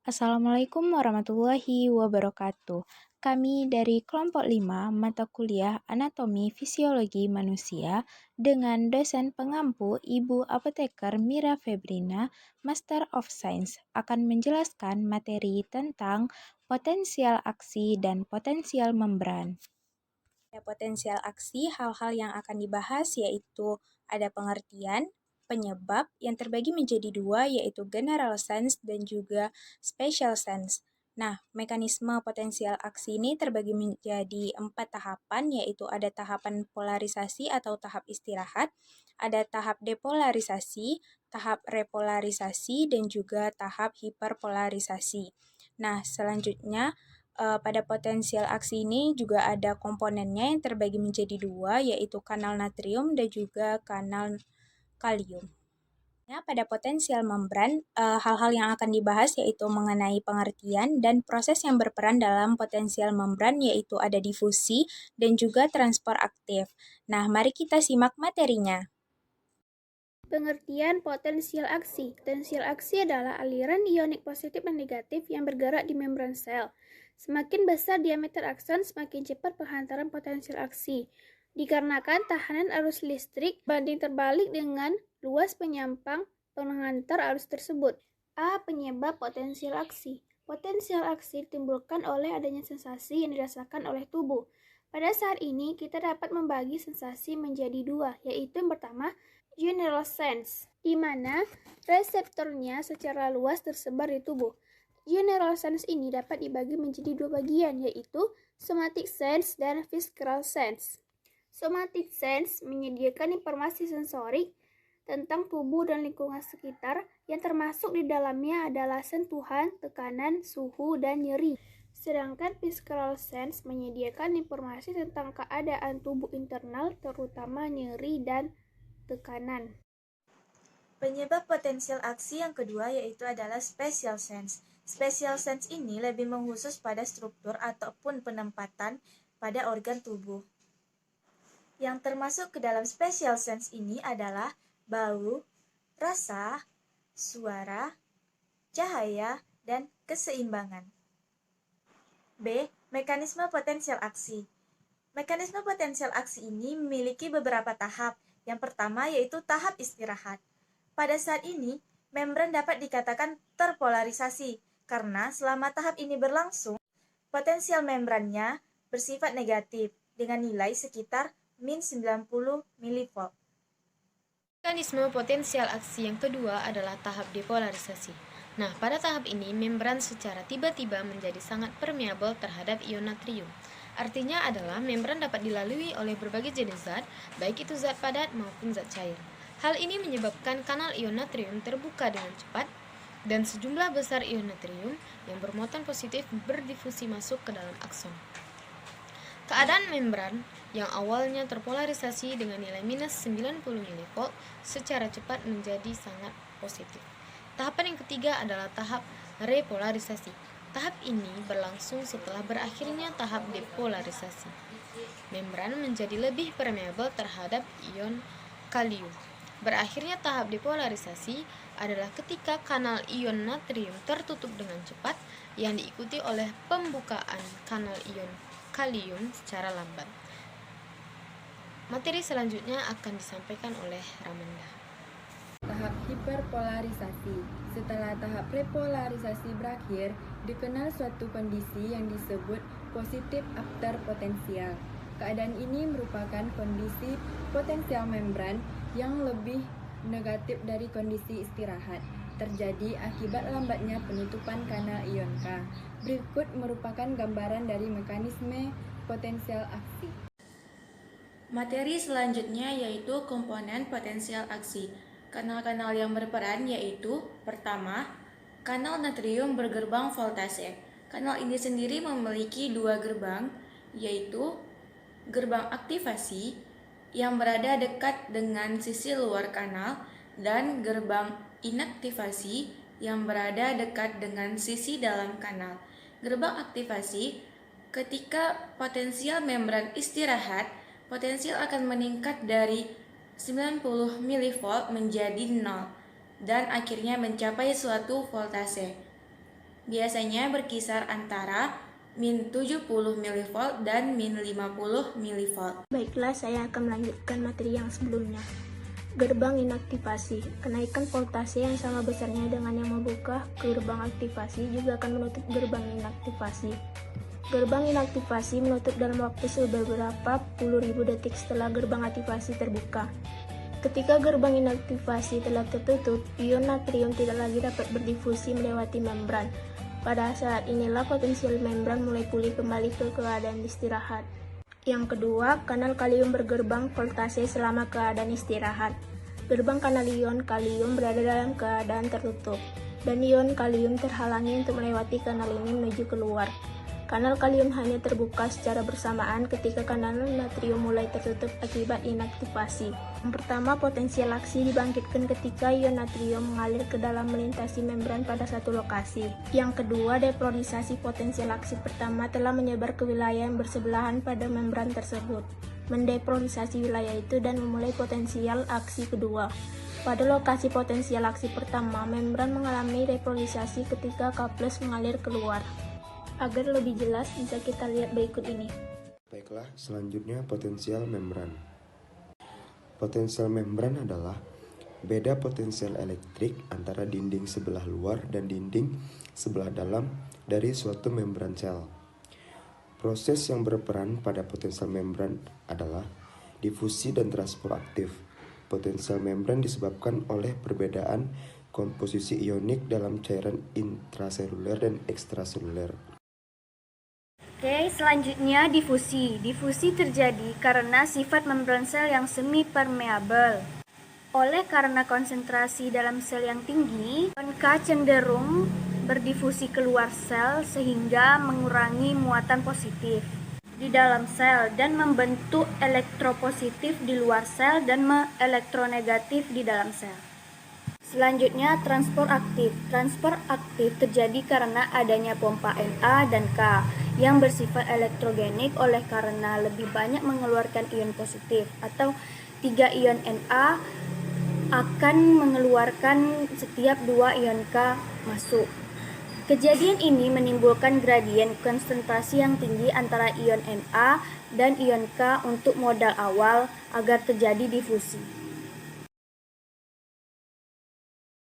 Assalamualaikum warahmatullahi wabarakatuh. Kami dari kelompok 5 mata kuliah Anatomi Fisiologi Manusia dengan dosen pengampu Ibu Apoteker Mira Febrina, Master of Science, akan menjelaskan materi tentang potensial aksi dan potensial membran. Pada potensial aksi, hal-hal yang akan dibahas yaitu ada pengertian, penyebab yang terbagi menjadi dua yaitu general sense dan juga special sense. Nah, mekanisme potensial aksi ini terbagi menjadi 4 tahapan, yaitu ada tahapan polarisasi atau tahap istirahat, ada tahap depolarisasi, tahap repolarisasi, dan juga tahap hiperpolarisasi. Nah, selanjutnya pada potensial aksi ini juga ada komponennya yang terbagi menjadi dua, yaitu kanal natrium dan juga kanal kalium. Pada potensial membran, hal-hal yang akan dibahas yaitu mengenai pengertian dan proses yang berperan dalam potensial membran, yaitu ada difusi dan juga transport aktif. Nah, mari kita simak materinya. Pengertian potensial aksi. Potensial aksi adalah aliran ionik positif dan negatif yang bergerak di membran sel. Semakin besar diameter akson, semakin cepat penghantaran potensial aksi. Dikarenakan tahanan arus listrik banding terbalik dengan luas penyampang penghantar arus tersebut. A. Penyebab potensial aksi. Potensial aksi ditimbulkan oleh adanya sensasi yang dirasakan oleh tubuh. Pada saat ini, kita dapat membagi sensasi menjadi dua, yaitu yang pertama, general sense, di mana reseptornya secara luas tersebar di tubuh. General sense ini dapat dibagi menjadi dua bagian, yaitu somatic sense dan visceral sense. Somatic sense menyediakan informasi sensorik tentang tubuh dan lingkungan sekitar, yang termasuk di dalamnya adalah sentuhan, tekanan, suhu, dan nyeri. Sedangkan visceral sense menyediakan informasi tentang keadaan tubuh internal, terutama nyeri dan tekanan. Penyebab potensial aksi yang kedua yaitu adalah special sense. Special sense ini lebih mengkhusus pada struktur ataupun penempatan pada organ tubuh. Yang termasuk ke dalam special sense ini adalah bau, rasa, suara, cahaya, dan keseimbangan. B. Mekanisme potensial aksi. Mekanisme potensial aksi ini memiliki beberapa tahap. Yang pertama yaitu tahap istirahat. Pada saat ini, membran dapat dikatakan terpolarisasi karena selama tahap ini berlangsung, potensial membrannya bersifat negatif dengan nilai sekitar min 90 mV. Mekanisme potensial aksi yang kedua adalah tahap depolarisasi. Nah, pada tahap ini, membran secara tiba-tiba menjadi sangat permeabel terhadap ion natrium. Artinya adalah membran dapat dilalui oleh berbagai jenis zat, baik itu zat padat maupun zat cair. Hal ini menyebabkan kanal ion natrium terbuka dengan cepat, dan sejumlah besar ion natrium yang bermuatan positif berdifusi masuk ke dalam akson. Keadaan membran yang awalnya terpolarisasi dengan nilai minus 90 mV secara cepat menjadi sangat positif. Tahapan yang ketiga adalah tahap repolarisasi. Tahap ini berlangsung setelah berakhirnya tahap depolarisasi. Membran menjadi lebih permeabel terhadap ion kalium. Berakhirnya tahap depolarisasi adalah ketika kanal ion natrium tertutup dengan cepat yang diikuti oleh pembukaan kanal ion kalium secara lambat. Materi selanjutnya akan disampaikan oleh Ramanda. Tahap hiperpolarisasi. Setelah tahap repolarisasi berakhir, dikenal suatu kondisi yang disebut positif after potensial. Keadaan ini merupakan kondisi potensial membran yang lebih negatif dari kondisi istirahat, terjadi akibat lambatnya penutupan kanal ion K. Berikut merupakan gambaran dari mekanisme potensial aksi. Materi selanjutnya yaitu komponen potensial aksi. Kanal-kanal yang berperan yaitu pertama, kanal natrium bergerbang voltase. Kanal ini sendiri memiliki dua gerbang, yaitu gerbang aktivasi yang berada dekat dengan sisi luar kanal dan gerbang inaktivasi yang berada dekat dengan sisi dalam kanal. Gerbang aktivasi, ketika potensial membran istirahat, potensial akan meningkat dari 90 mV menjadi 0 dan akhirnya mencapai suatu voltase. biasanya berkisar antara min 70 mV dan min 50 mV. Baiklah, saya akan melanjutkan materi yang sebelumnya. Gerbang inaktivasi. Kenaikan voltase yang sama besarnya dengan yang membuka gerbang aktivasi juga akan menutup gerbang inaktivasi. Gerbang inaktivasi menutup dalam waktu beberapa puluh ribu detik setelah gerbang aktivasi terbuka. Ketika gerbang inaktivasi telah tertutup, ion natrium tidak lagi dapat berdifusi melewati membran. Pada saat inilah potensial membran mulai pulih kembali ke keadaan istirahat. Yang kedua, kanal kalium bergerbang voltase selama keadaan istirahat. Gerbang kanal ion kalium berada dalam keadaan tertutup, dan ion kalium terhalangi untuk melewati kanal ini menuju keluar. Kanal kalium hanya terbuka secara bersamaan ketika kanal natrium mulai tertutup akibat inaktivasi. Yang pertama, potensial aksi dibangkitkan ketika ion natrium mengalir ke dalam melintasi membran pada satu lokasi. Yang kedua, deporisasi potensial aksi pertama telah menyebar ke wilayah yang bersebelahan pada membran tersebut, mendeporisasi wilayah itu dan memulai potensial aksi kedua. Pada lokasi potensial aksi pertama, membran mengalami deporisasi ketika K+ mengalir keluar. Agar lebih jelas, bisa kita lihat berikut ini. Baiklah, selanjutnya potensial membran. Potensial membran adalah beda potensial elektrik antara dinding sebelah luar dan dinding sebelah dalam dari suatu membran sel. Proses yang berperan pada potensial membran adalah difusi dan transport aktif. Potensial membran disebabkan oleh perbedaan komposisi ionik dalam cairan intraseluler dan ekstraseluler. Oke, selanjutnya difusi. Difusi terjadi karena sifat membran sel yang semi permeabel. Oleh karena konsentrasi dalam sel yang tinggi, ion K cenderung berdifusi keluar sel sehingga mengurangi muatan positif di dalam sel dan membentuk elektropositif di luar sel dan elektronegatif di dalam sel. Selanjutnya, transport aktif. Transport aktif terjadi karena adanya pompa Na dan K yang bersifat elektrogenik oleh karena lebih banyak mengeluarkan ion positif atau 3 ion Na akan mengeluarkan setiap 2 ion K masuk. Kejadian ini menimbulkan gradien konsentrasi yang tinggi antara ion Na dan ion K untuk modal awal agar terjadi difusi.